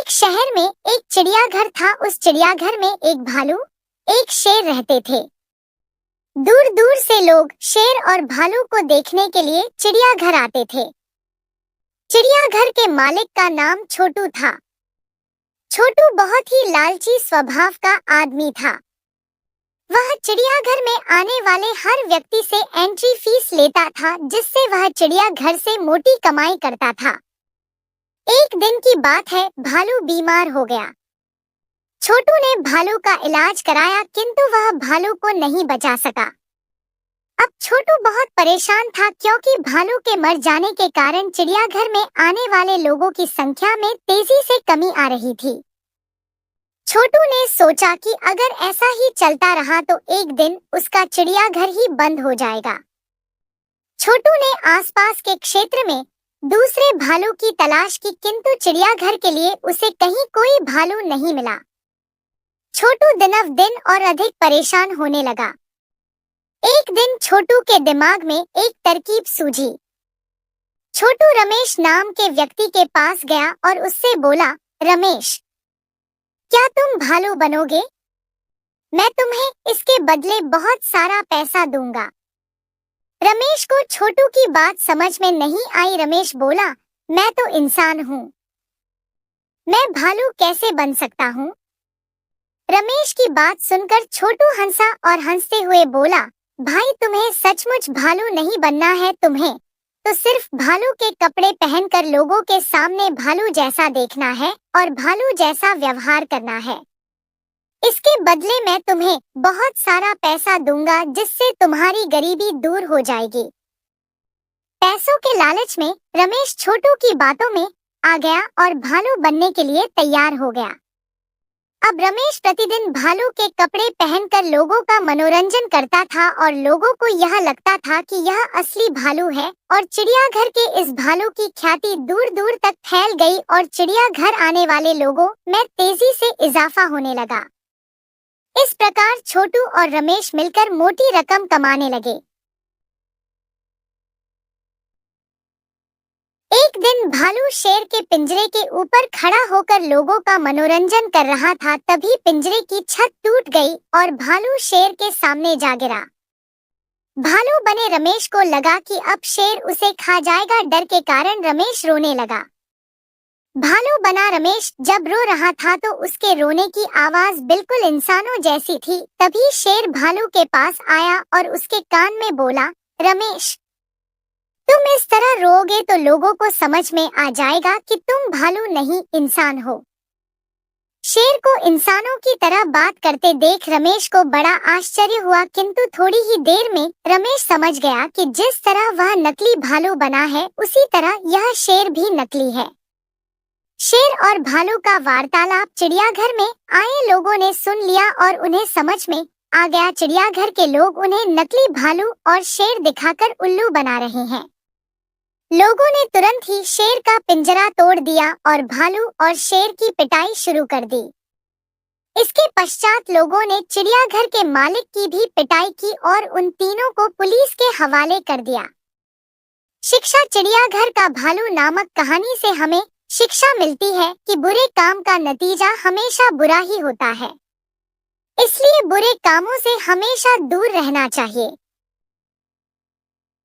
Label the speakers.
Speaker 1: एक शहर में एक चिड़ियाघर था। उस चिड़ियाघर में एक भालू, एक शेर रहते थे। दूर दूर से लोग शेर और भालू को देखने के लिए चिड़ियाघर आते थे। चिड़ियाघर के मालिक का नाम छोटू था। छोटू बहुत ही लालची स्वभाव का आदमी था। वह चिड़ियाघर में आने वाले हर व्यक्ति से एंट्री फीस लेता था, जिससे वह चिड़ियाघर से मोटी कमाई करता था। एक दिन की बात है, भालू बीमार हो गया। छोटू ने भालू का इलाज कराया, किंतु वह भालू को नहीं बचा सका। अब छोटू बहुत परेशान था, क्योंकि भालू के मर जाने के कारण चिड़ियाघर में आने वाले लोगों की संख्या में तेजी से कमी आ रही थी। छोटू ने सोचा कि अगर ऐसा ही चलता रहा तो एक दिन उसका चिड़ियाघर ही बंद हो जाएगा। छोटू ने आसपास के क्षेत्र में दूसरे भालू की तलाश की, किंतु चिड़ियाघर के लिए उसे कहीं कोई भालू नहीं मिला। छोटू दिन और अधिक परेशान होने लगा। एक दिन छोटू के दिमाग में एक तरकीब सूझी। छोटू रमेश नाम के व्यक्ति के पास गया और उससे बोला, रमेश, क्या तुम भालू बनोगे? मैं तुम्हें इसके बदले बहुत सारा पैसा दूंगा। रमेश को छोटू की बात समझ में नहीं आई। रमेश बोला, मैं तो इंसान हूँ, मैं भालू कैसे बन सकता हूँ? रमेश की बात सुनकर छोटू हंसा और हंसते हुए बोला, भाई, तुम्हें सचमुच भालू नहीं बनना है। तुम्हें तो सिर्फ भालू के कपड़े पहनकर लोगों के सामने भालू जैसा देखना है और भालू जैसा व्यवहार करना है। इसके बदले मैं तुम्हें बहुत सारा पैसा दूंगा, जिससे तुम्हारी गरीबी दूर हो जाएगी। पैसों के लालच में रमेश छोटू की बातों में आ गया और भालू बनने के लिए तैयार हो गया। अब रमेश प्रतिदिन भालू के कपड़े पहनकर लोगों का मनोरंजन करता था और लोगों को यह लगता था कि यह असली भालू है और चिड़ियाघर के इस भालू की ख्याति दूर दूर तक फैल गई और चिड़ियाघर आने वाले लोगों में तेजी से इजाफा होने लगा। इस प्रकार छोटू और रमेश मिलकर मोटी रकम कमाने लगे। एक दिन भालू शेर के पिंजरे के ऊपर खड़ा होकर लोगों का मनोरंजन कर रहा था। तभी पिंजरे की छत टूट गई और भालू शेर के सामने जा गिरा। भालू बने रमेश को लगा कि अब शेर उसे खा जाएगा। डर के कारण रमेश रोने लगा। भालू बना रमेश जब रो रहा था तो उसके रोने की आवाज बिल्कुल इंसानों जैसी थी। तभी शेर भालू के पास आया और उसके कान में बोला, रमेश, तुम इस तरह रोओगे तो लोगों को समझ में आ जाएगा कि तुम भालू नहीं इंसान हो। शेर को इंसानों की तरह बात करते देख रमेश को बड़ा आश्चर्य हुआ, किंतु थोड़ी ही देर में रमेश समझ गया कि जिस तरह वह नकली भालू बना है, उसी तरह यह शेर भी नकली है। शेर और भालू का वार्तालाप चिड़ियाघर में आए लोगों ने सुन लिया और उन्हें समझ में आ गया चिड़ियाघर के लोग उन्हें नकली भालू और शेर दिखाकर उल्लू बना रहे हैं। लोगों ने तुरंत ही शेर का पिंजरा तोड़ दिया और भालू और शेर की पिटाई शुरू कर दी। इसके पश्चात लोगों ने चिड़ियाघर के मालिक की भी पिटाई की और उन तीनों को पुलिस के हवाले कर दिया। शिक्षा चिड़ियाघर का भालू नामक कहानी से हमें शिक्षा मिलती है कि बुरे काम का नतीजा हमेशा बुरा ही होता है, इसलिए बुरे कामों से हमेशा दूर रहना चाहिए।